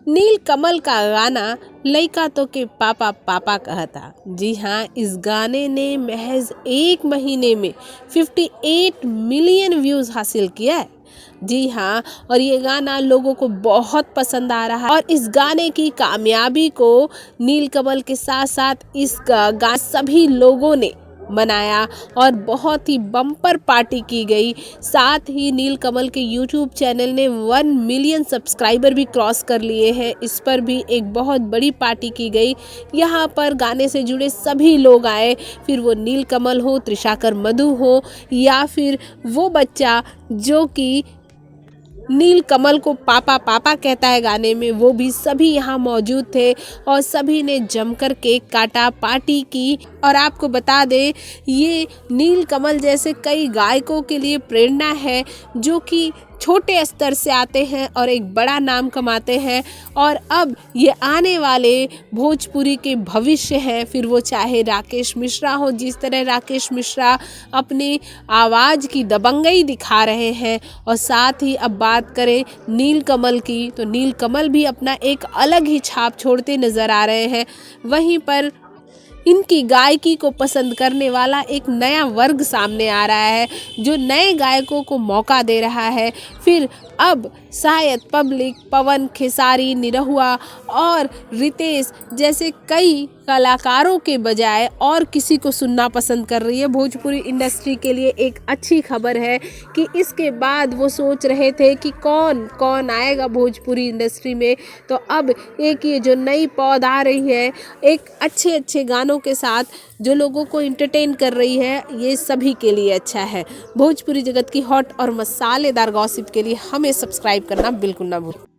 नील कमल का गाना लइका तो के पापा पापा कहता। जी हाँ, इस गाने ने महज 1 महीने में 58 मिलियन व्यूज हासिल किया है। जी हाँ, और ये गाना लोगों को बहुत पसंद आ रहा है और इस गाने की कामयाबी को नील कमल के साथ साथ इस गाना सभी लोगों ने मनाया और बहुत ही बम्पर पार्टी की गई। साथ ही नील कमल के यूट्यूब चैनल ने 1 मिलियन सब्सक्राइबर भी क्रॉस कर लिए हैं। इस पर भी एक बहुत बड़ी पार्टी की गई। यहाँ पर गाने से जुड़े सभी लोग आए, फिर वो नील कमल हो, त्रिशाकर मधु हो या फिर वो बच्चा जो कि नील कमल को पापा पापा कहता है गाने में, वो भी सभी यहाँ मौजूद थे और सभी ने जमकर केक काटा, पार्टी की। और आपको बता दें, ये नील कमल जैसे कई गायकों के लिए प्रेरणा है जो कि छोटे स्तर से आते हैं और एक बड़ा नाम कमाते हैं और अब ये आने वाले भोजपुरी के भविष्य हैं। फिर वो चाहे राकेश मिश्रा हो, जिस तरह राकेश मिश्रा अपनी आवाज़ की दबंगई दिखा रहे हैं। और साथ ही अब बात करें नील कमल की, तो नील कमल भी अपना एक अलग ही छाप छोड़ते नज़र आ रहे हैं। वहीं पर इनकी गायकी को पसंद करने वाला एक नया वर्ग सामने आ रहा है जो नए गायकों को मौका दे रहा है। फिर अब शायद पब्लिक पवन खेसारी, निरहुआ और रितेश जैसे कई कलाकारों के बजाय और किसी को सुनना पसंद कर रही है। भोजपुरी इंडस्ट्री के लिए एक अच्छी खबर है कि इसके बाद वो सोच रहे थे कि कौन कौन आएगा भोजपुरी इंडस्ट्री में, तो अब एक ये जो नई पौध आ रही है एक अच्छे अच्छे गानों के साथ जो लोगों को एंटरटेन कर रही है, ये सभी के लिए अच्छा है। भोजपुरी जगत की हॉट और मसालेदार गॉसिप के लिए हमें सब्सक्राइब करना बिल्कुल ना भूलें।